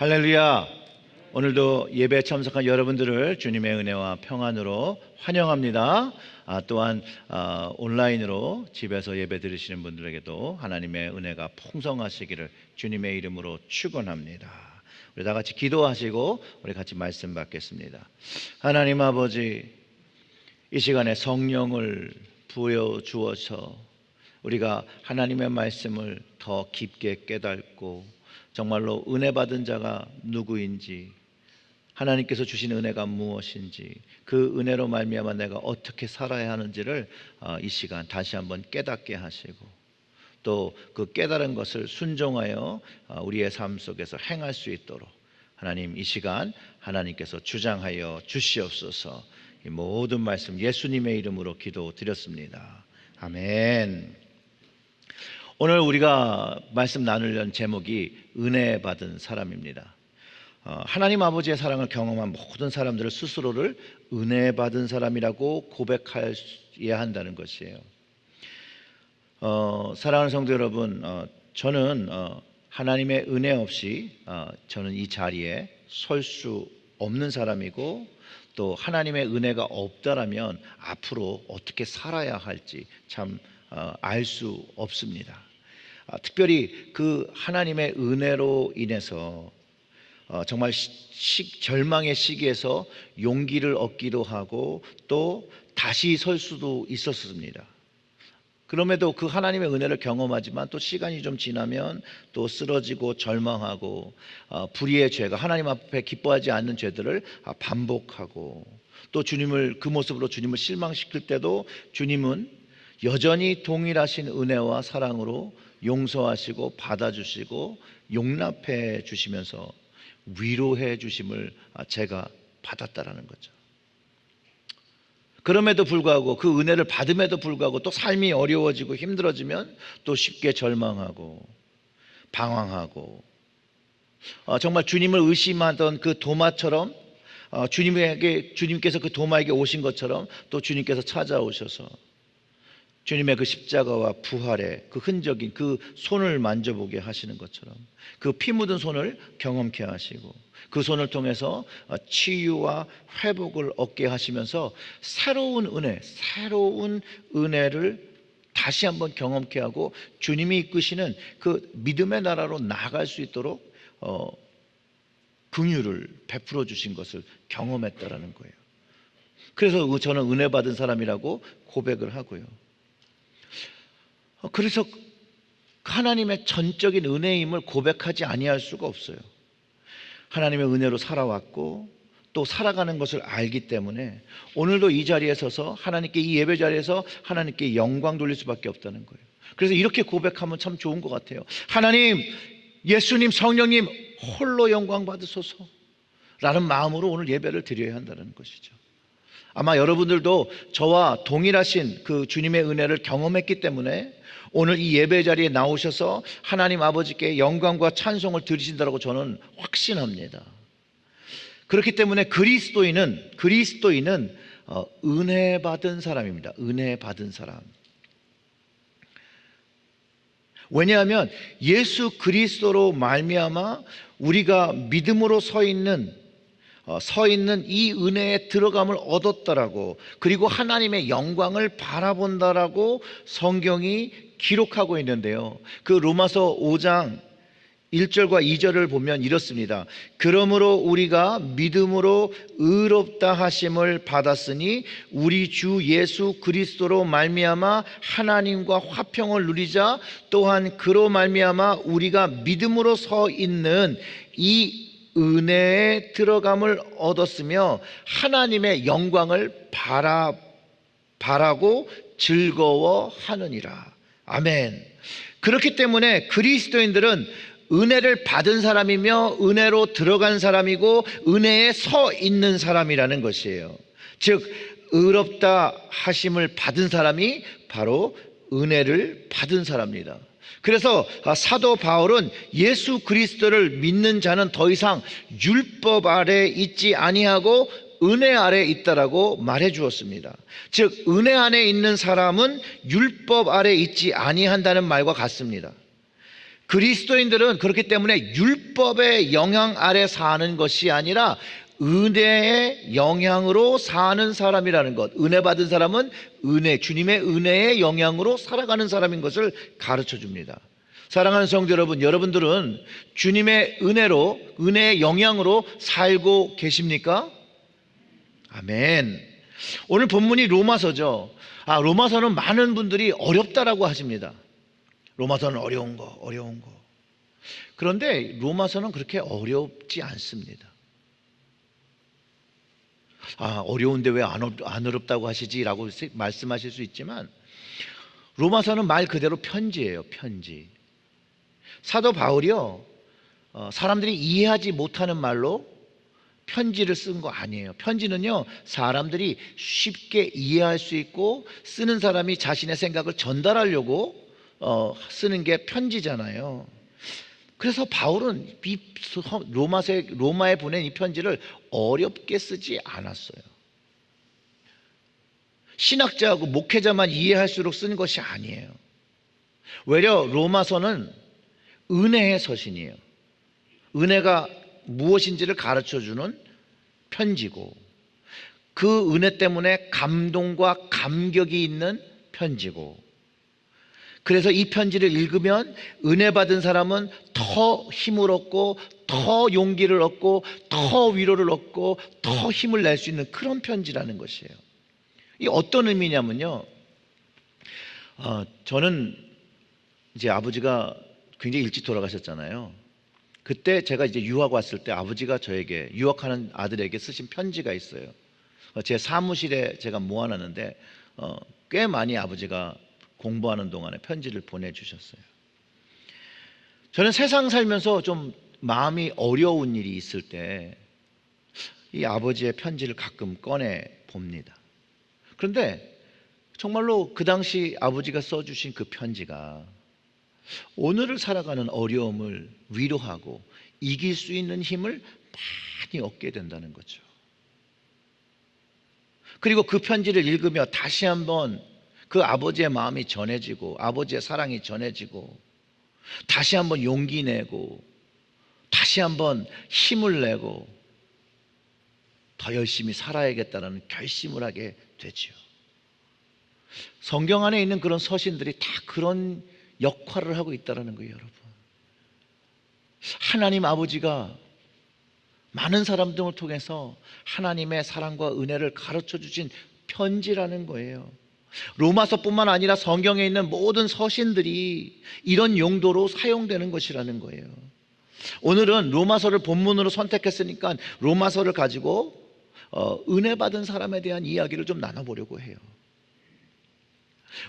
할렐루야. 오늘도 예배에 참석한 여러분들을 주님의 은혜와 평안으로 환영합니다. 또한 온라인으로 집에서 예배 드리시는 분들에게도 하나님의 은혜가 풍성하시기를 주님의 이름으로 축원합니다. 우리 다 같이 기도하시고 우리 같이 말씀 받겠습니다. 하나님 아버지, 이 시간에 성령을 부어 주어서 우리가 하나님의 말씀을 더 깊게 깨닫고 정말로 은혜 받은 자가 누구인지, 하나님께서 주신 은혜가 무엇인지, 그 은혜로 말미암아 내가 어떻게 살아야 하는지를 이 시간 다시 한번 깨닫게 하시고, 또 그 깨달은 것을 순종하여 우리의 삶 속에서 행할 수 있도록 하나님, 이 시간 하나님께서 주장하여 주시옵소서. 이 모든 말씀 예수님의 이름으로 기도드렸습니다. 아멘. 오늘 우리가 말씀 나누려는 제목이 은혜 받은 사람입니다. 하나님 아버지의 사랑을 경험한 모든 사람들을 스스로를 은혜 받은 사람이라고 고백해야 한다는 것이에요. 사랑하는 성도 여러분, 저는 하나님의 은혜 없이 저는 이 자리에 설 수 없는 사람이고, 또 하나님의 은혜가 없다라면 앞으로 어떻게 살아야 할지 참 알 수 없습니다. 특별히 그 하나님의 은혜로 인해서 정말 절망의 시기에서 용기를 얻기도 하고 또 다시 설 수도 있었습니다. 그럼에도 그 하나님의 은혜를 경험하지만 또 시간이 좀 지나면 또 쓰러지고 절망하고 불의의 죄가 하나님 앞에 기뻐하지 않는 죄들을 반복하고, 또 주님을 그 모습으로 주님을 실망시킬 때도 주님은 여전히 동일하신 은혜와 사랑으로 용서하시고 받아주시고 용납해 주시면서 위로해 주심을 제가 받았다라는 거죠. 그럼에도 불구하고, 그 은혜를 받음에도 불구하고 또 삶이 어려워지고 힘들어지면 또 쉽게 절망하고 방황하고, 정말 주님을 의심하던 그 도마처럼 주님께서 그 도마에게 오신 것처럼 또 주님께서 찾아오셔서 주님의 그 십자가와 부활의 그 흔적인 그 손을 만져보게 하시는 것처럼 그 피 묻은 손을 경험케 하시고, 그 손을 통해서 치유와 회복을 얻게 하시면서 새로운 은혜를 다시 한번 경험케 하고 주님이 이끄시는 그 믿음의 나라로 나아갈 수 있도록 긍휼을 베풀어 주신 것을 경험했다라는 거예요. 그래서 저는 은혜 받은 사람이라고 고백을 하고요. 그래서 하나님의 전적인 은혜임을 고백하지 아니할 수가 없어요. 하나님의 은혜로 살아왔고 또 살아가는 것을 알기 때문에 오늘도 이 자리에 서서 하나님께, 이 예배 자리에서 하나님께 영광 돌릴 수밖에 없다는 거예요. 그래서 이렇게 고백하면 참 좋은 것 같아요. 하나님, 예수님, 성령님 홀로 영광 받으소서 라는 마음으로 오늘 예배를 드려야 한다는 것이죠. 아마 여러분들도 저와 동일하신 그 주님의 은혜를 경험했기 때문에 오늘 이 예배 자리에 나오셔서 하나님 아버지께 영광과 찬송을 드리신다고 저는 확신합니다. 그렇기 때문에 그리스도인은 은혜 받은 사람입니다. 은혜 받은 사람. 왜냐하면 예수 그리스도로 말미암아 우리가 믿음으로 서 있는 이 은혜에 들어감을 얻었다라고, 그리고 하나님의 영광을 바라본다라고 성경이 기록하고 있는데요. 그 로마서 5장 1절과 2절을 보면 이렇습니다. 그러므로 우리가 믿음으로 의롭다 하심을 받았으니 우리 주 예수 그리스도로 말미암아 하나님과 화평을 누리자. 또한 그로 말미암아 우리가 믿음으로 서 있는 이 은혜에 들어감을 얻었으며 하나님의 영광을 바라고 즐거워하느니라. 아멘. 그렇기 때문에 그리스도인들은 은혜를 받은 사람이며 은혜로 들어간 사람이고 은혜에 서 있는 사람이라는 것이에요. 즉 의롭다 하심을 받은 사람이 바로 은혜를 받은 사람입니다. 그래서 사도 바울은 예수 그리스도를 믿는 자는 더 이상 율법 아래 있지 아니하고 은혜 아래 있다라고 말해 주었습니다. 즉 은혜 안에 있는 사람은 율법 아래 있지 아니한다는 말과 같습니다. 그리스도인들은 그렇기 때문에 율법의 영향 아래 사는 것이 아니라 은혜의 영향으로 사는 사람이라는 것, 은혜 받은 사람은 주님의 은혜의 영향으로 살아가는 사람인 것을 가르쳐 줍니다. 사랑하는 성도 여러분, 여러분들은 주님의 은혜의 영향으로 살고 계십니까? 아멘. 오늘 본문이 로마서죠. 로마서는 많은 분들이 어렵다라고 하십니다. 로마서는 어려운 거. 그런데 로마서는 그렇게 어렵지 않습니다. 어려운데 왜 안 어렵다고 하시지라고 말씀하실 수 있지만, 로마서는 말 그대로 편지예요. 편지. 사도 바울이요, 사람들이 이해하지 못하는 말로 편지를 쓴 거 아니에요. 편지는요, 사람들이 쉽게 이해할 수 있고 쓰는 사람이 자신의 생각을 전달하려고 쓰는 게 편지잖아요. 그래서 바울은 로마에 보낸 이 편지를 어렵게 쓰지 않았어요. 신학자하고 목회자만 이해할수록 쓴 것이 아니에요. 외려 로마서는 은혜의 서신이에요. 은혜가 무엇인지를 가르쳐주는 편지고, 그 은혜 때문에 감동과 감격이 있는 편지고, 그래서 이 편지를 읽으면 은혜 받은 사람은 더 힘을 얻고 더 용기를 얻고 더 위로를 얻고 더 힘을 낼 수 있는 그런 편지라는 것이에요. 이 어떤 의미냐면요, 저는 이제 아버지가 굉장히 일찍 돌아가셨잖아요. 그때 제가 이제 유학 왔을 때 아버지가 저에게, 유학하는 아들에게 쓰신 편지가 있어요. 제 사무실에 제가 모아놨는데 꽤 많이 아버지가 공부하는 동안에 편지를 보내주셨어요. 저는 세상 살면서 좀 마음이 어려운 일이 있을 때 이 아버지의 편지를 가끔 꺼내 봅니다. 그런데 정말로 그 당시 아버지가 써주신 그 편지가 오늘을 살아가는 어려움을 위로하고 이길 수 있는 힘을 많이 얻게 된다는 거죠. 그리고 그 편지를 읽으며 다시 한번 그 아버지의 마음이 전해지고 아버지의 사랑이 전해지고 다시 한번 용기 내고 다시 한번 힘을 내고 더 열심히 살아야겠다는 결심을 하게 되죠. 성경 안에 있는 그런 서신들이 다 그런 역할을 하고 있다는 거예요, 여러분. 하나님 아버지가 많은 사람들을 통해서 하나님의 사랑과 은혜를 가르쳐 주신 편지라는 거예요. 로마서뿐만 아니라 성경에 있는 모든 서신들이 이런 용도로 사용되는 것이라는 거예요. 오늘은 로마서를 본문으로 선택했으니까 로마서를 가지고 은혜 받은 사람에 대한 이야기를 좀 나눠보려고 해요.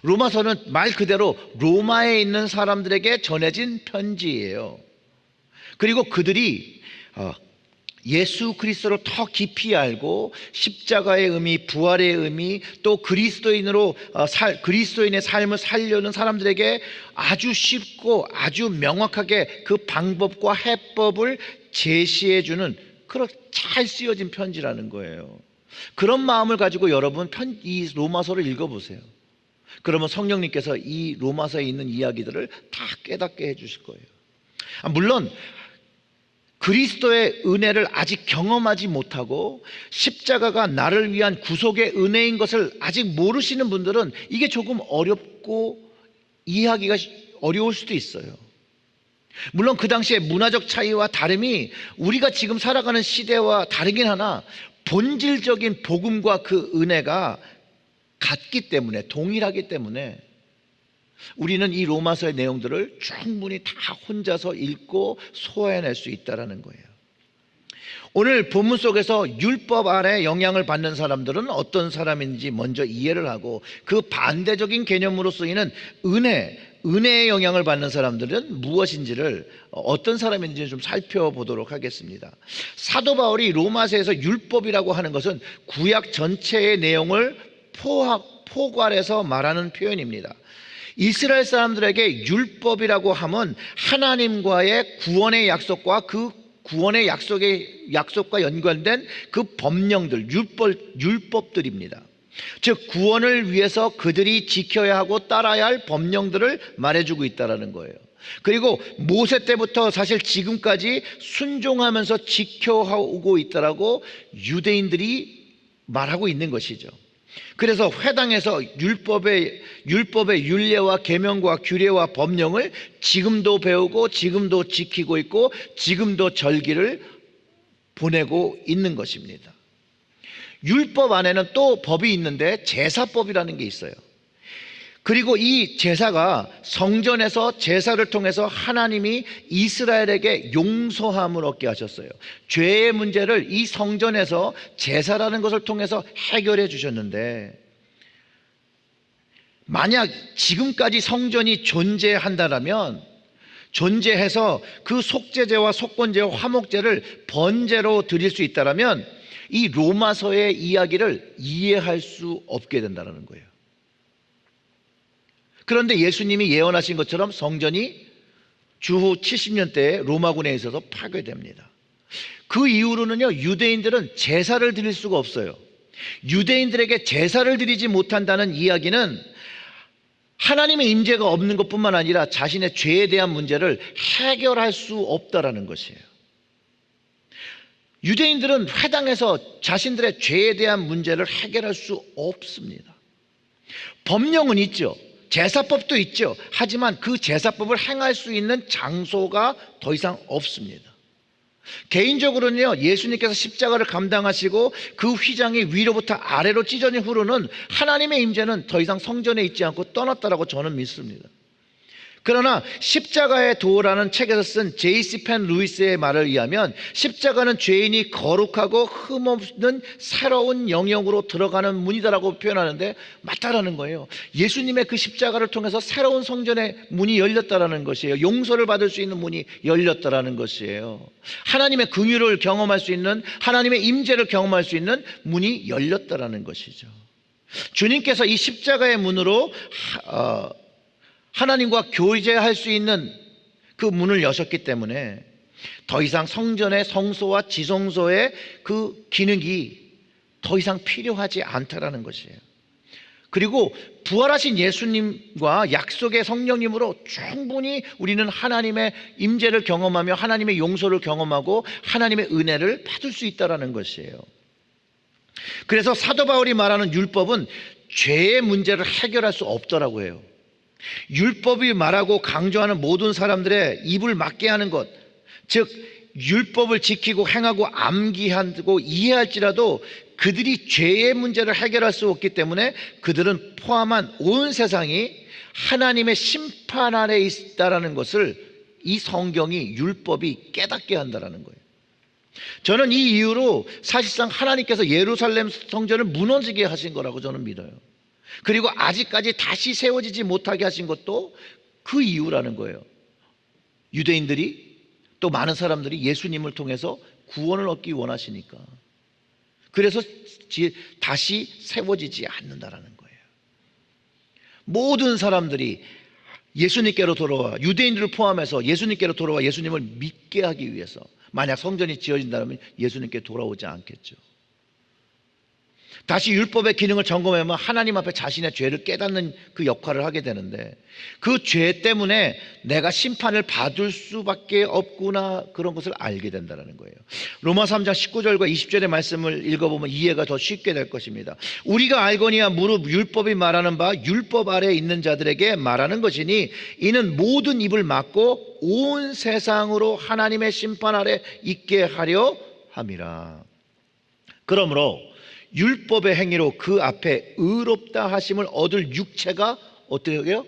로마서는 말 그대로 로마에 있는 사람들에게 전해진 편지예요. 그리고 그들이 예수 그리스도를 더 깊이 알고 십자가의 의미, 부활의 의미, 또 그리스도인의 삶을 살려는 사람들에게 아주 쉽고 아주 명확하게 그 방법과 해법을 제시해주는 그런 잘 쓰여진 편지라는 거예요. 그런 마음을 가지고 여러분 이 로마서를 읽어보세요. 그러면 성령님께서 이 로마서에 있는 이야기들을 다 깨닫게 해주실 거예요. 물론 그리스도의 은혜를 아직 경험하지 못하고 십자가가 나를 위한 구속의 은혜인 것을 아직 모르시는 분들은 이게 조금 어렵고 이해하기가 어려울 수도 있어요. 물론 그 당시의 문화적 차이와 다름이 우리가 지금 살아가는 시대와 다르긴 하나 본질적인 복음과 그 은혜가 같기 때문에, 동일하기 때문에 우리는 이 로마서의 내용들을 충분히 다 혼자서 읽고 소화해낼 수 있다는 거예요. 오늘 본문 속에서 율법 아래 영향을 받는 사람들은 어떤 사람인지 먼저 이해를 하고 그 반대적인 개념으로 쓰이는 은혜의 영향을 받는 사람들은 무엇인지를, 어떤 사람인지 좀 살펴보도록 하겠습니다. 사도 바울이 로마서에서 율법이라고 하는 것은 구약 전체의 내용을 포괄해서 말하는 표현입니다. 이스라엘 사람들에게 율법이라고 하면 하나님과의 구원의 약속과 그 구원의 약속과 연관된 그 법령들, 율법들입니다. 즉 구원을 위해서 그들이 지켜야 하고 따라야 할 법령들을 말해주고 있다는 거예요. 그리고 모세 때부터 사실 지금까지 순종하면서 지켜오고 있다라고 유대인들이 말하고 있는 것이죠. 그래서 회당에서 율법의 율례와 계명과 규례와 법령을 지금도 배우고 지금도 지키고 있고 지금도 절기를 보내고 있는 것입니다. 율법 안에는 또 법이 있는데 제사법이라는 게 있어요. 그리고 이 제사가 성전에서 제사를 통해서 하나님이 이스라엘에게 용서함을 얻게 하셨어요. 죄의 문제를 이 성전에서 제사라는 것을 통해서 해결해 주셨는데, 만약 지금까지 성전이 존재한다면, 존재해서 그 속죄제와 속건제와 화목제를 번제로 드릴 수 있다면 이 로마서의 이야기를 이해할 수 없게 된다는 거예요. 그런데 예수님이 예언하신 것처럼 성전이 주후 70년대에 로마군에 있어서 파괴됩니다. 그 이후로는요, 유대인들은 제사를 드릴 수가 없어요. 유대인들에게 제사를 드리지 못한다는 이야기는 하나님의 임재가 없는 것뿐만 아니라 자신의 죄에 대한 문제를 해결할 수 없다라는 것이에요. 유대인들은 회당에서 자신들의 죄에 대한 문제를 해결할 수 없습니다. 법령은 있죠. 제사법도 있죠. 하지만 그 제사법을 행할 수 있는 장소가 더 이상 없습니다. 개인적으로는요, 예수님께서 십자가를 감당하시고 그 휘장이 위로부터 아래로 찢어진 후로는 하나님의 임재는 더 이상 성전에 있지 않고 떠났다라고 저는 믿습니다. 그러나 십자가의 도라는 책에서 쓴 제이씨 펜 루이스의 말을 의하면 십자가는 죄인이 거룩하고 흠없는 새로운 영역으로 들어가는 문이다라고 표현하는데 맞다라는 거예요. 예수님의 그 십자가를 통해서 새로운 성전의 문이 열렸다라는 것이에요. 용서를 받을 수 있는 문이 열렸다라는 것이에요. 하나님의 긍휼을 경험할 수 있는, 하나님의 임재를 경험할 수 있는 문이 열렸다라는 것이죠. 주님께서 이 십자가의 문으로 하나님과 교제할 수 있는 그 문을 여셨기 때문에 더 이상 성전의 성소와 지성소의 그 기능이 더 이상 필요하지 않다라는 것이에요. 그리고 부활하신 예수님과 약속의 성령님으로 충분히 우리는 하나님의 임재를 경험하며 하나님의 용서를 경험하고 하나님의 은혜를 받을 수 있다라는 것이에요. 그래서 사도 바울이 말하는 율법은 죄의 문제를 해결할 수 없더라고 해요. 율법이 말하고 강조하는 모든 사람들의 입을 막게 하는 것, 즉 율법을 지키고 행하고 암기하고 이해할지라도 그들이 죄의 문제를 해결할 수 없기 때문에 그들은 포함한 온 세상이 하나님의 심판 아래 있다라는 것을 이 성경이, 율법이 깨닫게 한다라는 거예요. 저는 이 이유로 사실상 하나님께서 예루살렘 성전을 무너지게 하신 거라고 저는 믿어요. 그리고 아직까지 다시 세워지지 못하게 하신 것도 그 이유라는 거예요. 유대인들이 또 많은 사람들이 예수님을 통해서 구원을 얻기 원하시니까. 그래서 다시 세워지지 않는다라는 거예요. 모든 사람들이 예수님께로 돌아와, 유대인들을 포함해서 예수님께로 돌아와 예수님을 믿게 하기 위해서, 만약 성전이 지어진다면 예수님께 돌아오지 않겠죠. 다시 율법의 기능을 점검하면 하나님 앞에 자신의 죄를 깨닫는 그 역할을 하게 되는데, 그 죄 때문에 내가 심판을 받을 수밖에 없구나, 그런 것을 알게 된다는 거예요. 로마 3장 19절과 20절의 말씀을 읽어보면 이해가 더 쉽게 될 것입니다. 우리가 알거니와 무릇 율법이 말하는 바 율법 아래에 있는 자들에게 말하는 것이니 이는 모든 입을 막고 온 세상으로 하나님의 심판 아래 있게 하려 함이라. 그러므로 율법의 행위로 그 앞에 의롭다 하심을 얻을 육체가 어떻게 해요?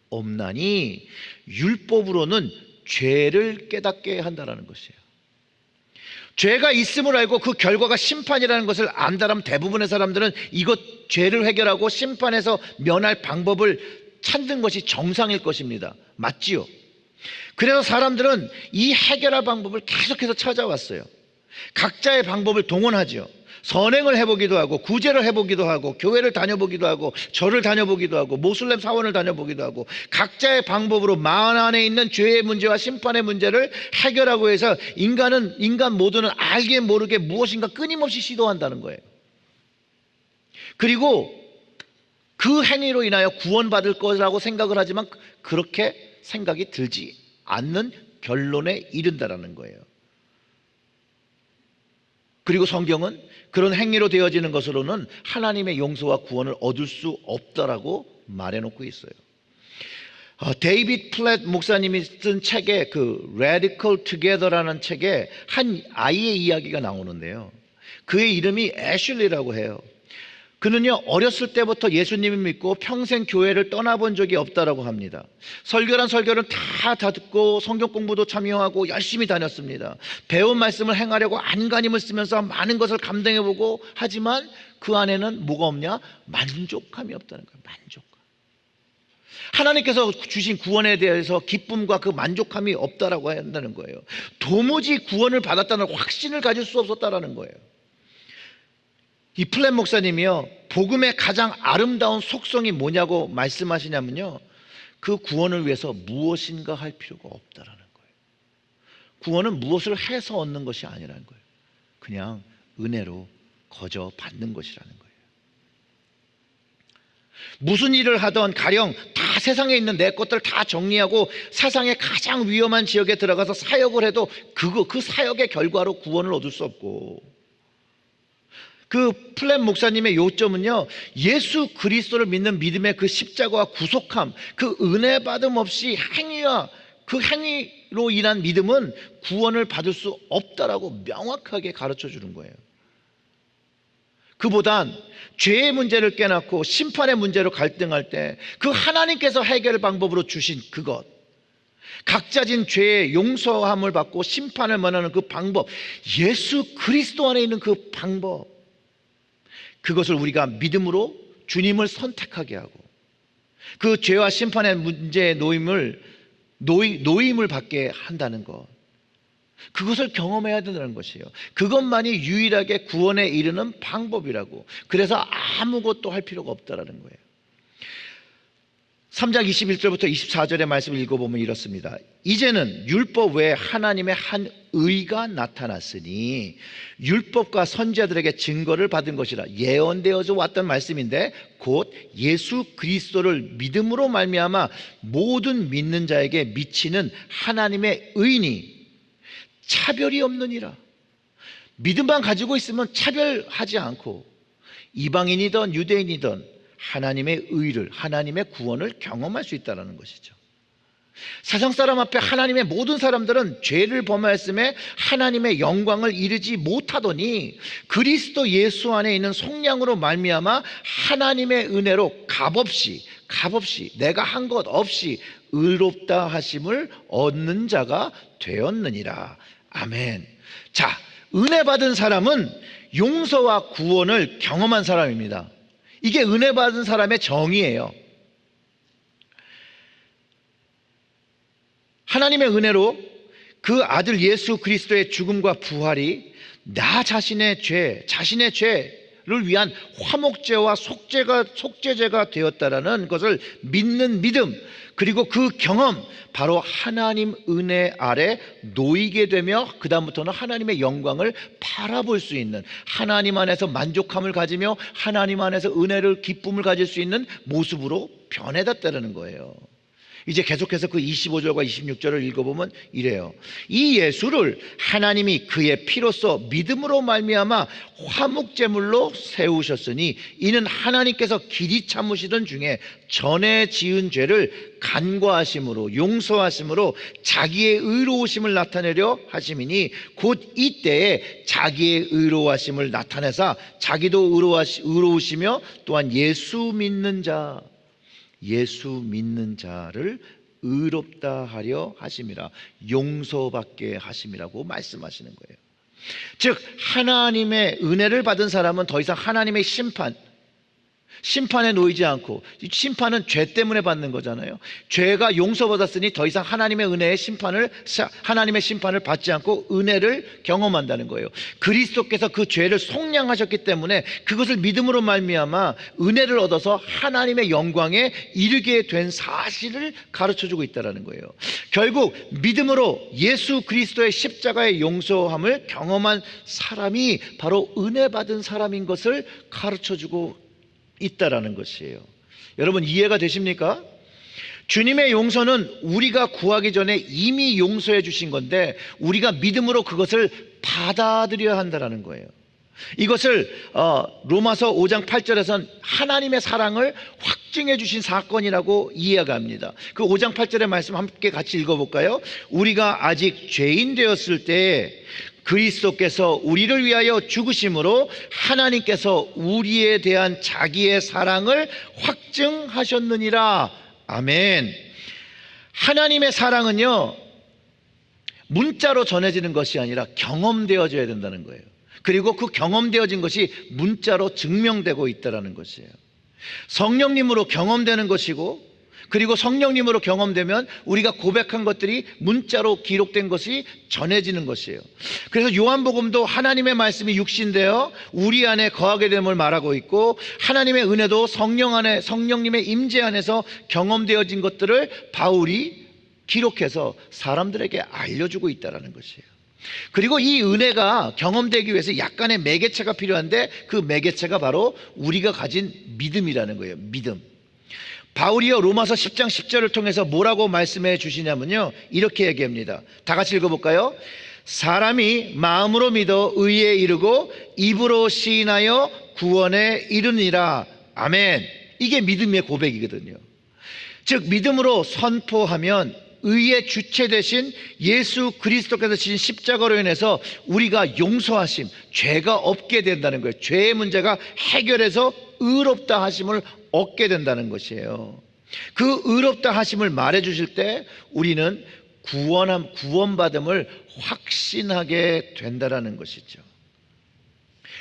없나니 율법으로는 죄를 깨닫게 한다는 것이에요. 죄가 있음을 알고 그 결과가 심판이라는 것을 안다면 대부분의 사람들은 이것 죄를 해결하고 심판에서 면할 방법을 찾는 것이 정상일 것입니다. 맞지요? 그래서 사람들은 이 해결할 방법을 계속해서 찾아왔어요. 각자의 방법을 동원하죠. 선행을 해보기도 하고 구제를 해보기도 하고 교회를 다녀보기도 하고 절을 다녀보기도 하고 모슬렘 사원을 다녀보기도 하고 각자의 방법으로 마음 안에 있는 죄의 문제와 심판의 문제를 해결하고 해서 인간 모두는 알게 모르게 무엇인가 끊임없이 시도한다는 거예요. 그리고 그 행위로 인하여 구원받을 거라고 생각을 하지만 그렇게 생각이 들지 않는 결론에 이른다라는 거예요. 그리고 성경은 그런 행위로 되어지는 것으로는 하나님의 용서와 구원을 얻을 수 없다라고 말해놓고 있어요. 데이비드 플랫 목사님이 쓴 책에 그 Radical Together라는 책에 한 아이의 이야기가 나오는데요. 그의 이름이 애슐리라고 해요. 그는요, 어렸을 때부터 예수님을 믿고 평생 교회를 떠나본 적이 없다라고 합니다. 설교란 설교를 다 듣고 성경 공부도 참여하고 열심히 다녔습니다. 배운 말씀을 행하려고 안간힘을 쓰면서 많은 것을 감당해보고, 하지만 그 안에는 뭐가 없냐? 만족함이 없다는 거예요. 만족감. 하나님께서 주신 구원에 대해서 기쁨과 그 만족함이 없다라고 한다는 거예요. 도무지 구원을 받았다는 확신을 가질 수 없었다라는 거예요. 이 플랫 목사님이요, 복음의 가장 아름다운 속성이 뭐냐고 말씀하시냐면요, 그 구원을 위해서 무엇인가 할 필요가 없다라는 거예요. 구원은 무엇을 해서 얻는 것이 아니라는 거예요. 그냥 은혜로 거저 받는 것이라는 거예요. 무슨 일을 하던 가령 다 세상에 있는 내 것들을 다 정리하고 세상의 가장 위험한 지역에 들어가서 사역을 해도 그 사역의 결과로 구원을 얻을 수 없고, 그 플랫 목사님의 요점은요, 예수 그리스도를 믿는 믿음의 그 십자가와 구속함, 그 은혜 받음 없이 행위와 그 행위로 인한 믿음은 구원을 받을 수 없다라고 명확하게 가르쳐 주는 거예요. 그보단 죄의 문제를 깨닫고 심판의 문제로 갈등할 때 그 하나님께서 해결 방법으로 주신 그것, 각자 진 죄의 용서함을 받고 심판을 면하는 그 방법, 예수 그리스도 안에 있는 그 방법, 그것을 우리가 믿음으로 주님을 선택하게 하고 그 죄와 심판의 문제의 노임을 받게 한다는 것, 그것을 경험해야 된다는 것이에요. 그것만이 유일하게 구원에 이르는 방법이라고. 그래서 아무것도 할 필요가 없다라는 거예요. 3장 21절부터 24절의 말씀을 읽어보면 이렇습니다. 이제는 율법 외에 하나님의 한 의가 나타났으니 율법과 선지자들에게 증거를 받은 것이라. 예언되어져 왔던 말씀인데 곧 예수 그리스도를 믿음으로 말미암아 모든 믿는 자에게 미치는 하나님의 의니 차별이 없느니라. 믿음만 가지고 있으면 차별하지 않고 이방인이든 유대인이든 하나님의 의를, 하나님의 구원을 경험할 수 있다는 것이죠. 세상 사람 앞에 하나님의 모든 사람들은 죄를 범하였음에 하나님의 영광을 이루지 못하더니 그리스도 예수 안에 있는 속량으로 말미암아 하나님의 은혜로 값없이 내가 한 것 없이 의롭다 하심을 얻는 자가 되었느니라. 아멘. 자, 은혜 받은 사람은 용서와 구원을 경험한 사람입니다. 이게 은혜 받은 사람의 정의예요. 하나님의 은혜로 그 아들 예수 그리스도의 죽음과 부활이 나 자신의 죄를 위한 화목제와 속죄제가 되었다라는 것을 믿는 믿음, 그리고 그 경험, 바로 하나님 은혜 아래 놓이게 되며 그 다음부터는 하나님의 영광을 바라볼 수 있는, 하나님 안에서 만족함을 가지며 하나님 안에서 은혜를, 기쁨을 가질 수 있는 모습으로 변해졌다는 거예요. 이제 계속해서 그 25절과 26절을 읽어보면 이래요. 이 예수를 하나님이 그의 피로써 믿음으로 말미암아 화목제물로 세우셨으니 이는 하나님께서 길이 참으시던 중에 전에 지은 죄를 간과하심으로 용서하심으로 자기의 의로우심을 나타내려 하심이니 곧 이때에 자기의 의로우하심을 나타내사 자기도 의로우시며 또한 예수 믿는 자를 의롭다 하려 하심이라. 용서받게 하심이라고 말씀하시는 거예요. 즉 하나님의 은혜를 받은 사람은 더 이상 하나님의 심판에 놓이지 않고, 심판은 죄 때문에 받는 거잖아요. 죄가 용서받았으니 더 이상 하나님의 하나님의 심판을 받지 않고 은혜를 경험한다는 거예요. 그리스도께서 그 죄를 속량하셨기 때문에 그것을 믿음으로 말미암아 은혜를 얻어서 하나님의 영광에 이르게 된 사실을 가르쳐주고 있다는 거예요. 결국 믿음으로 예수 그리스도의 십자가의 용서함을 경험한 사람이 바로 은혜 받은 사람인 것을 가르쳐주고 있다라는 것이에요. 여러분 이해가 되십니까? 주님의 용서는 우리가 구하기 전에 이미 용서해 주신 건데 우리가 믿음으로 그것을 받아들여야 한다는 거예요. 이것을 로마서 5장 8절에서는 하나님의 사랑을 확증해 주신 사건이라고 이해가 합니다. 그 5장 8절의 말씀 함께 같이 읽어볼까요? 우리가 아직 죄인 되었을 때 그리스도께서 우리를 위하여 죽으심으로 하나님께서 우리에 대한 자기의 사랑을 확증하셨느니라. 아멘. 하나님의 사랑은요, 문자로 전해지는 것이 아니라 경험되어져야 된다는 거예요. 그리고 그 경험되어진 것이 문자로 증명되고 있다는 것이에요. 성령님으로 경험되는 것이고, 그리고 성령님으로 경험되면 우리가 고백한 것들이 문자로 기록된 것이 전해지는 것이에요. 그래서 요한복음도 하나님의 말씀이 육신되어 우리 안에 거하게 됨을 말하고 있고, 하나님의 은혜도 성령 안에, 성령님의 임재 안에서 경험되어진 것들을 바울이 기록해서 사람들에게 알려주고 있다는 것이에요. 그리고 이 은혜가 경험되기 위해서 약간의 매개체가 필요한데 그 매개체가 바로 우리가 가진 믿음이라는 거예요. 믿음. 바울이요 로마서 10장 10절을 통해서 뭐라고 말씀해 주시냐면요, 이렇게 얘기합니다. 다 같이 읽어볼까요? 사람이 마음으로 믿어 의에 이르고 입으로 시인하여 구원에 이르니라. 아멘. 이게 믿음의 고백이거든요. 즉 믿음으로 선포하면 의의 주체 되신 예수 그리스도께서 지신 십자가로 인해서 우리가 용서하심, 죄가 없게 된다는 거예요. 죄의 문제가 해결해서 의롭다 하심을 얻게 된다는 것이에요. 그 의롭다 하심을 말해 주실 때 우리는 구원받음을 확신하게 된다는 것이죠.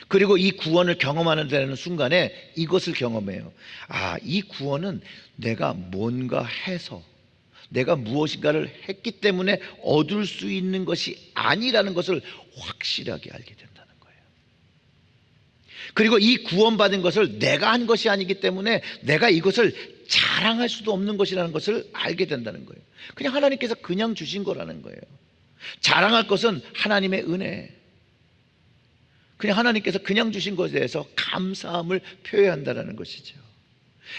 그리고 이 구원을 경험하는 데는 순간에 이것을 경험해요. 아, 이 구원은 내가 뭔가 해서, 내가 무엇인가를 했기 때문에 얻을 수 있는 것이 아니라는 것을 확실하게 알게 된다는 거예요. 그리고 이 구원받은 것을 내가 한 것이 아니기 때문에 내가 이것을 자랑할 수도 없는 것이라는 것을 알게 된다는 거예요. 그냥 하나님께서 그냥 주신 거라는 거예요. 자랑할 것은 하나님의 은혜, 그냥 하나님께서 그냥 주신 것에 대해서 감사함을 표현한다는 것이죠.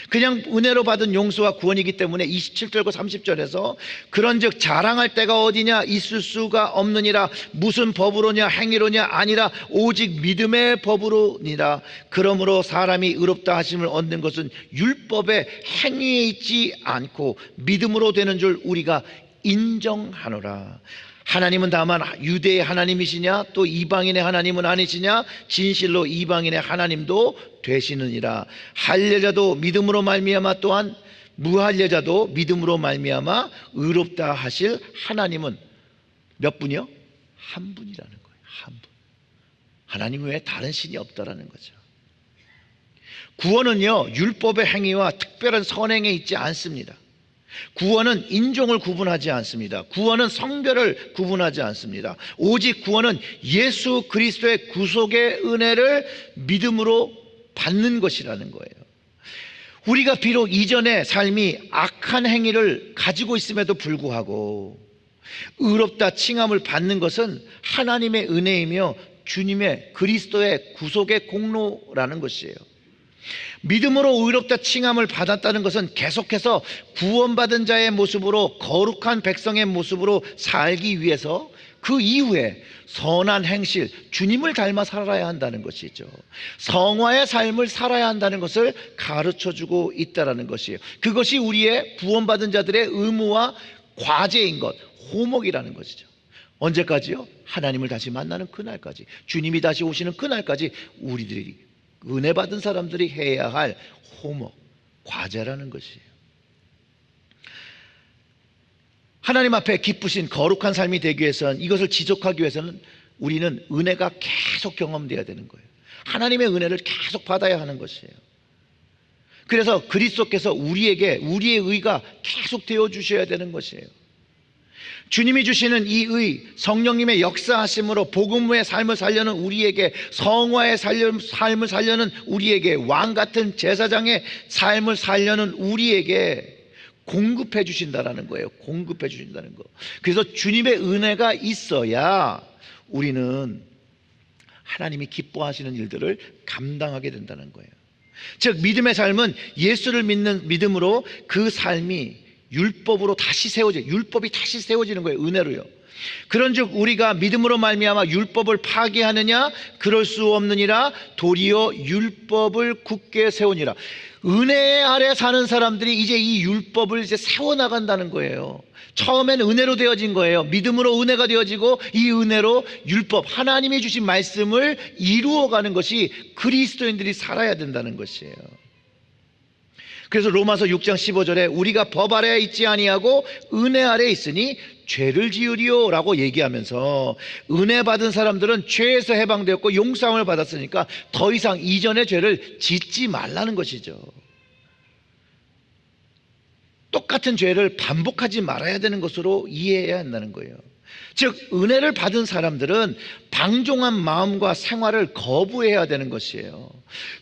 그냥 은혜로 받은 용서와 구원이기 때문에 27절과 30절에서 그런즉 자랑할 데가 어디냐, 있을 수가 없느니라. 무슨 법으로냐, 행위로냐, 아니라 오직 믿음의 법으로니라. 그러므로 사람이 의롭다 하심을 얻는 것은 율법의 행위에 있지 않고 믿음으로 되는 줄 우리가 인정하노라. 하나님은 다만 유대의 하나님이시냐, 또 이방인의 하나님은 아니시냐, 진실로 이방인의 하나님도 되시느니라. 할례자도 믿음으로 말미암아, 또한 무할례자도 믿음으로 말미암아 의롭다 하실 하나님은 몇 분이요? 한 분이라는 거예요. 한 분. 하나님 외에 다른 신이 없다라는 거죠. 구원은요, 율법의 행위와 특별한 선행에 있지 않습니다. 구원은 인종을 구분하지 않습니다. 구원은 성별을 구분하지 않습니다. 오직 구원은 예수 그리스도의 구속의 은혜를 믿음으로 받는 것이라는 거예요. 우리가 비록 이전의 삶이 악한 행위를 가지고 있음에도 불구하고 의롭다 칭함을 받는 것은 하나님의 은혜이며 주님의 그리스도의 구속의 공로라는 것이에요. 믿음으로 의롭다 칭함을 받았다는 것은 계속해서 구원받은 자의 모습으로, 거룩한 백성의 모습으로 살기 위해서 그 이후에 선한 행실, 주님을 닮아 살아야 한다는 것이죠. 성화의 삶을 살아야 한다는 것을 가르쳐주고 있다는 것이에요. 그것이 우리의 구원받은 자들의 의무와 과제인 것, 호목이라는 것이죠. 언제까지요? 하나님을 다시 만나는 그날까지, 주님이 다시 오시는 그날까지 우리들이, 은혜 받은 사람들이 해야 할 호목, 과제라는 것이에요. 하나님 앞에 기쁘신 거룩한 삶이 되기 위해서는, 이것을 지속하기 위해서는 우리는 은혜가 계속 경험되어야 되는 거예요. 하나님의 은혜를 계속 받아야 하는 것이에요. 그래서 그리스도께서 우리에게 우리의 의가 계속 되어 주셔야 되는 것이에요. 주님이 주시는 이 의, 성령님의 역사하심으로 복음의 삶을 살려는 우리에게, 성화의 삶을 살려는 우리에게, 왕같은 제사장의 삶을 살려는 우리에게 공급해 주신다는 거예요. 공급해 주신다는 거. 그래서 주님의 은혜가 있어야 우리는 하나님이 기뻐하시는 일들을 감당하게 된다는 거예요. 즉 믿음의 삶은 예수를 믿는 믿음으로 그 삶이 율법으로 다시 율법이 다시 세워지는 거예요. 은혜로요. 그런즉 우리가 믿음으로 말미암아 율법을 파기하느냐? 그럴 수 없느니라. 도리어 율법을 굳게 세우니라. 은혜 아래 사는 사람들이 이제 이 율법을 이제 세워나간다는 거예요. 처음에는 은혜로 되어진 거예요. 믿음으로 은혜가 되어지고 이 은혜로 율법, 하나님이 주신 말씀을 이루어가는 것이 그리스도인들이 살아야 된다는 것이에요. 그래서 로마서 6장 15절에 우리가 법 아래에 있지 아니하고 은혜 아래에 있으니 죄를 지으리요 라고 얘기하면서, 은혜 받은 사람들은 죄에서 해방되었고 용서함을 받았으니까 더 이상 이전의 죄를 짓지 말라는 것이죠. 똑같은 죄를 반복하지 말아야 되는 것으로 이해해야 한다는 거예요. 즉 은혜를 받은 사람들은 방종한 마음과 생활을 거부해야 되는 것이에요.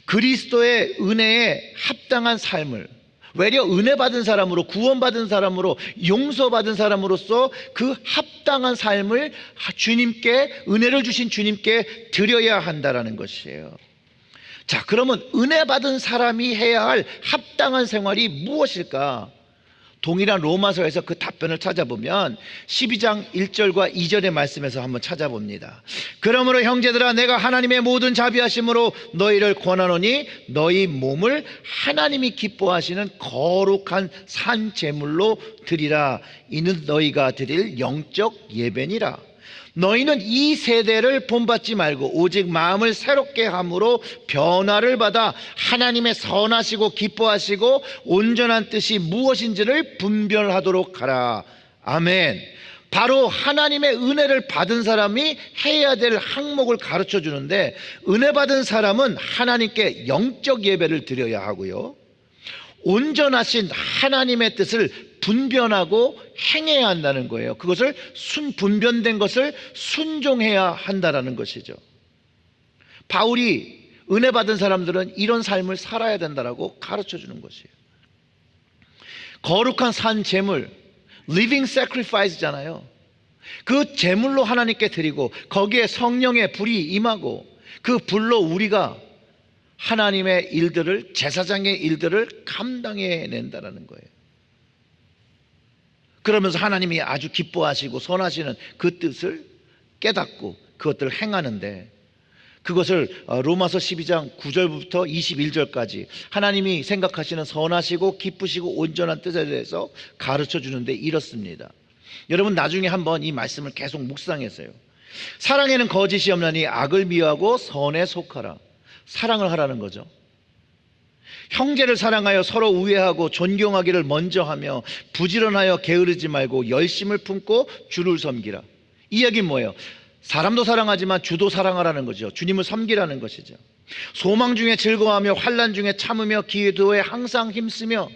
그리스도의 은혜에 합당한 삶을, 외려 은혜 받은 사람으로, 구원받은 사람으로, 용서받은 사람으로서 그 합당한 삶을 주님께, 은혜를 주신 주님께 드려야 한다는 것이에요. 자, 그러면 은혜 받은 사람이 해야 할 합당한 생활이 무엇일까? 동일한 로마서에서 그 답변을 찾아보면 12장 1절과 2절의 말씀에서 한번 찾아봅니다. 그러므로 형제들아, 내가 하나님의 모든 자비하심으로 너희를 권하노니 너희 몸을 하나님이 기뻐하시는 거룩한 산 제물로 드리라. 이는 너희가 드릴 영적 예배니라. 너희는 이 세대를 본받지 말고 오직 마음을 새롭게 함으로 변화를 받아 하나님의 선하시고 기뻐하시고 온전한 뜻이 무엇인지를 분별하도록 하라. 아멘. 바로 하나님의 은혜를 받은 사람이 해야 될 항목을 가르쳐 주는데, 은혜 받은 사람은 하나님께 영적 예배를 드려야 하고요, 온전하신 하나님의 뜻을 분별하고 행해야 한다는 거예요. 그것을 분변된 것을 순종해야 한다는 것이죠. 바울이 은혜 받은 사람들은 이런 삶을 살아야 된다라고 가르쳐 주는 것이에요. 거룩한 산 제물, living sacrifice잖아요. 그 제물로 하나님께 드리고 거기에 성령의 불이 임하고 그 불로 우리가 하나님의 일들을, 제사장의 일들을 감당해낸다는 거예요. 그러면서 하나님이 아주 기뻐하시고 선하시는 그 뜻을 깨닫고 그것들을 행하는데, 그것을 로마서 12장 9절부터 21절까지 하나님이 생각하시는 선하시고 기쁘시고 온전한 뜻에 대해서 가르쳐 주는데 이렇습니다. 여러분 나중에 한번 이 말씀을 계속 묵상했어요. 사랑에는 거짓이 없나니 악을 미워하고 선에 속하라. 사랑을 하라는 거죠. 형제를 사랑하여 서로 우애하고 존경하기를 먼저 하며 부지런하여 게으르지 말고 열심을 품고 주를 섬기라. 이 이야기는 뭐예요? 사람도 사랑하지만 주도 사랑하라는 거죠. 주님을 섬기라는 것이죠. 소망 중에 즐거워하며 환난 중에 참으며 기도에 항상 힘쓰며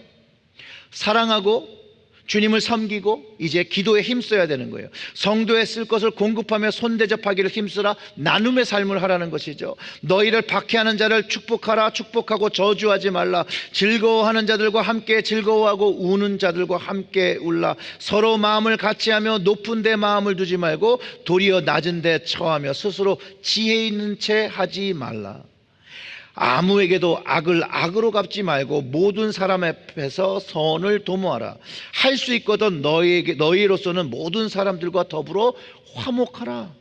사랑하고 주님을 섬기고 이제 기도에 힘써야 되는 거예요. 성도에 쓸 것을 공급하며 손대접하기를 힘쓰라. 나눔의 삶을 하라는 것이죠. 너희를 박해하는 자를 축복하라. 축복하고 저주하지 말라. 즐거워하는 자들과 함께 즐거워하고 우는 자들과 함께 울라. 서로 마음을 같이하며 높은 데 마음을 두지 말고 도리어 낮은 데 처하며 스스로 지혜 있는 채 하지 말라. 아무에게도 악을 악으로 갚지 말고 모든 사람 앞에서 선을 도모하라. 할 수 있거든 너희로서는 모든 사람들과 더불어 화목하라.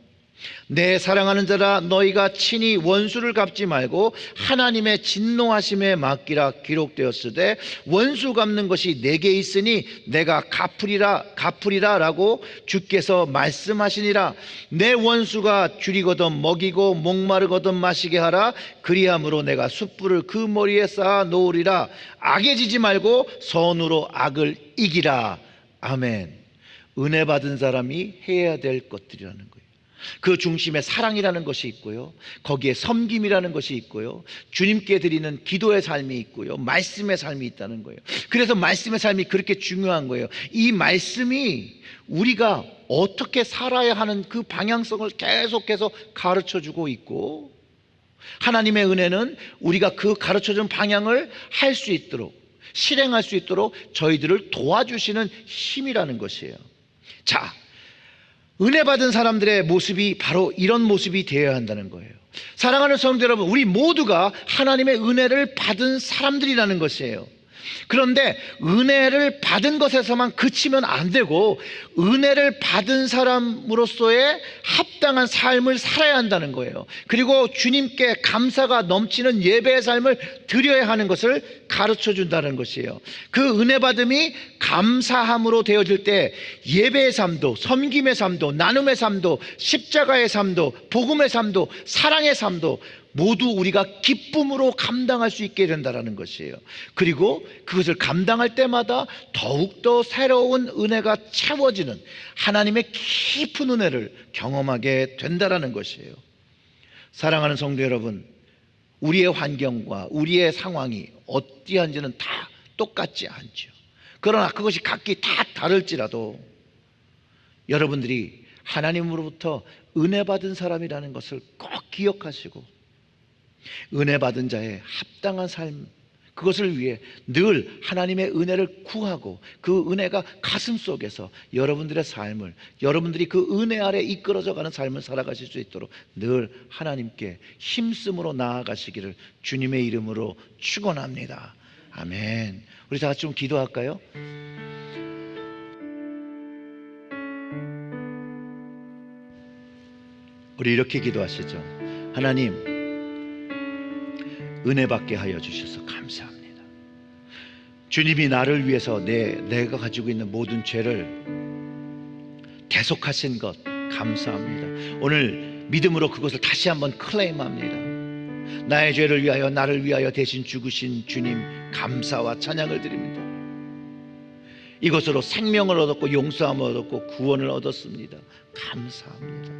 내 사랑하는 자라, 너희가 친히 원수를 갚지 말고 하나님의 진노하심에 맡기라. 기록되었으되 원수 갚는 것이 내게 있으니 내가 갚으리라 라고 주께서 말씀하시니라. 내 원수가 줄이거든 먹이고 목마르거든 마시게 하라. 그리함으로 내가 숯불을 그 머리에 쌓아 놓으리라. 악에 지지 말고 선으로 악을 이기라. 아멘. 은혜 받은 사람이 해야 될 것들이라는 거예요. 그 중심에 사랑이라는 것이 있고요, 거기에 섬김이라는 것이 있고요, 주님께 드리는 기도의 삶이 있고요, 말씀의 삶이 있다는 거예요. 그래서 말씀의 삶이 그렇게 중요한 거예요. 이 말씀이 우리가 어떻게 살아야 하는 그 방향성을 계속해서 가르쳐주고 있고, 하나님의 은혜는 우리가 그 가르쳐준 방향을 할 수 있도록, 실행할 수 있도록 저희들을 도와주시는 힘이라는 것이에요. 자, 은혜 받은 사람들의 모습이 바로 이런 모습이 되어야 한다는 거예요. 사랑하는 성도 여러분, 우리 모두가 하나님의 은혜를 받은 사람들이라는 것이에요. 그런데 은혜를 받은 것에서만 그치면 안 되고 은혜를 받은 사람으로서의 합당한 삶을 살아야 한다는 거예요. 그리고 주님께 감사가 넘치는 예배의 삶을 드려야 하는 것을 가르쳐 준다는 것이에요. 그 은혜 받음이 감사함으로 되어질 때 예배의 삶도, 섬김의 삶도, 나눔의 삶도, 십자가의 삶도, 복음의 삶도, 사랑의 삶도 모두 우리가 기쁨으로 감당할 수 있게 된다는 것이에요. 그리고 그것을 감당할 때마다 더욱더 새로운 은혜가 채워지는 하나님의 깊은 은혜를 경험하게 된다는 것이에요. 사랑하는 성도 여러분, 우리의 환경과 우리의 상황이 어떠한지는 다 똑같지 않죠. 그러나 그것이 각기 다 다를지라도 여러분들이 하나님으로부터 은혜 받은 사람이라는 것을 꼭 기억하시고 은혜 받은 자의 합당한 삶, 그것을 위해 늘 하나님의 은혜를 구하고 그 은혜가 가슴 속에서 여러분들의 삶을, 여러분들이 그 은혜 아래 이끌어져 가는 삶을 살아가실 수 있도록 늘 하나님께 힘쓰므로 나아가시기를 주님의 이름으로 축원합니다. 아멘. 우리 다 같이 좀 기도할까요? 우리 이렇게 기도하시죠. 하나님, 은혜 받게 하여 주셔서 감사합니다. 주님이 나를 위해서 내가 가지고 있는 모든 죄를 대속하신 것 감사합니다. 오늘 믿음으로 그것을 다시 한번 클레임합니다. 나의 죄를 위하여, 나를 위하여 대신 죽으신 주님 감사와 찬양을 드립니다. 이것으로 생명을 얻었고 용서함을 얻었고 구원을 얻었습니다. 감사합니다.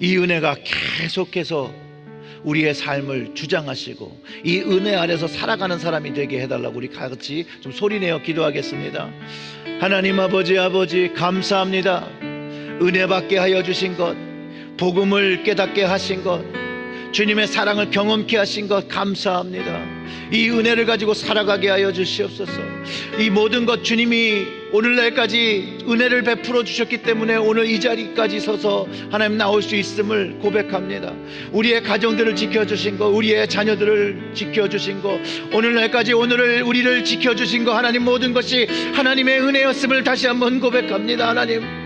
이 은혜가 계속해서 우리의 삶을 주장하시고 이 은혜 아래서 살아가는 사람이 되게 해달라고 우리 같이 좀 소리내어 기도하겠습니다. 하나님 아버지 감사합니다. 은혜 받게 하여 주신 것, 복음을 깨닫게 하신 것, 주님의 사랑을 경험케 하신 것 감사합니다. 이 은혜를 가지고 살아가게 하여 주시옵소서. 이 모든 것 주님이 오늘날까지 은혜를 베풀어 주셨기 때문에 오늘 이 자리까지 서서 하나님 나올 수 있음을 고백합니다. 우리의 가정들을 지켜주신 거, 우리의 자녀들을 지켜주신 거, 오늘날까지 우리를 지켜주신 거, 하나님 모든 것이 하나님의 은혜였음을 다시 한번 고백합니다. 하나님,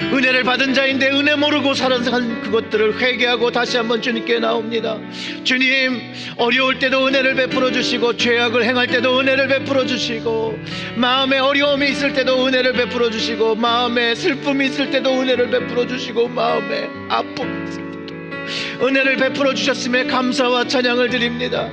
은혜를 받은 자인데 은혜 모르고 살아간 그것들을 회개하고 다시 한번 주님께 나옵니다. 주님, 어려울 때도 은혜를 베풀어 주시고 죄악을 행할 때도 은혜를 베풀어 주시고 마음에 어려움이 있을 때도 은혜를 베풀어 주시고 마음에 슬픔이 있을 때도 은혜를 베풀어 주시고 마음에 아픔이 있을 때도 은혜를 베풀어 주셨음에 감사와 찬양을 드립니다.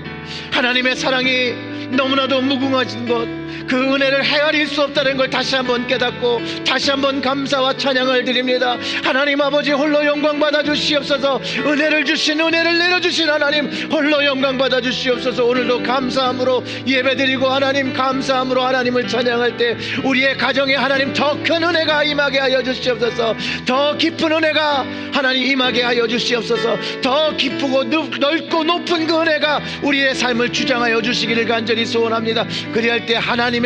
하나님의 사랑이 너무나도 무궁하신 것, 그 은혜를 헤아릴 수 없다는 걸 다시 한번 깨닫고 다시 한번 감사와 찬양을 드립니다. 하나님 아버지 홀로 영광 받아 주시옵소서. 은혜를 주신, 은혜를 내려주신 하나님 홀로 영광 받아 주시옵소서. 오늘도 감사함으로 예배드리고 하나님 감사함으로 하나님을 찬양할 때 우리의 가정에 하나님 더 큰 은혜가 임하게 하여 주시옵소서. 더 깊은 은혜가 하나님 임하게 하여 주시옵소서. 더 깊고 넓고 높은 그 은혜가 우리의 삶을 주장하여 주시기를 간절히 소원합니다. 그리할 때 하나님의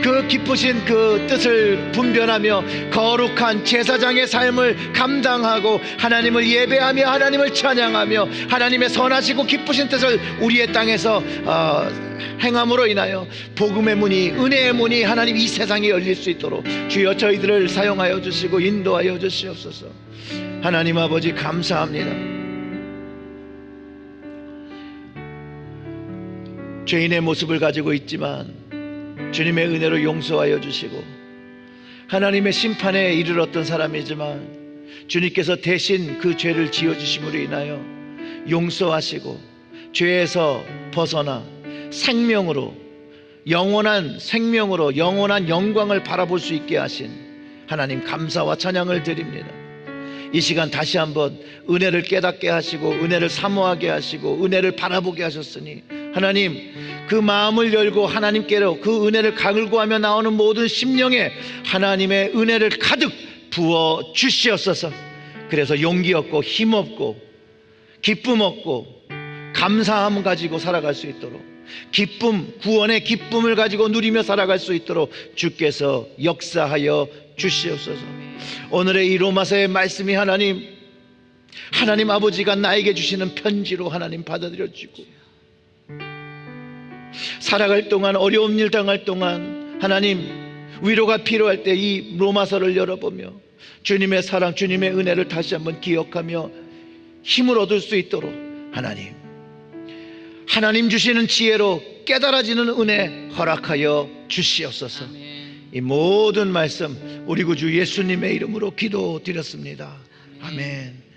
그 기쁘신 그 뜻을 분별하며 거룩한 제사장의 삶을 감당하고 하나님을 예배하며 하나님을 찬양하며 하나님의 선하시고 기쁘신 뜻을 우리의 땅에서 행함으로 인하여 복음의 문이, 은혜의 문이 하나님 이 세상에 열릴 수 있도록 주여 저희들을 사용하여 주시고 인도하여 주시옵소서. 하나님 아버지 감사합니다. 죄인의 모습을 가지고 있지만 주님의 은혜로 용서하여 주시고 하나님의 심판에 이르렀던 사람이지만 주님께서 대신 그 죄를 지어주심으로 인하여 용서하시고 죄에서 벗어나 생명으로, 영원한 생명으로 영원한 영광을 바라볼 수 있게 하신 하나님 감사와 찬양을 드립니다. 이 시간 다시 한번 은혜를 깨닫게 하시고 은혜를 사모하게 하시고 은혜를 바라보게 하셨으니 하나님 그 마음을 열고 하나님께로 그 은혜를 갈구하며 나오는 모든 심령에 하나님의 은혜를 가득 부어 주시옵소서. 그래서 용기 얻고 힘 얻고 기쁨 얻고 감사함 가지고 살아갈 수 있도록, 기쁨, 구원의 기쁨을 가지고 누리며 살아갈 수 있도록 주께서 역사하여 주시옵소서. 오늘의 이 로마서의 말씀이 하나님 아버지가 나에게 주시는 편지로 하나님 받아들여지고 살아갈 동안, 어려운 일 당할 동안 하나님 위로가 필요할 때 이 로마서를 열어보며 주님의 사랑, 주님의 은혜를 다시 한번 기억하며 힘을 얻을 수 있도록 하나님 주시는 지혜로 깨달아지는 은혜 허락하여 주시옵소서. 이 모든 말씀 우리 구주 예수님의 이름으로 기도드렸습니다. 아멘.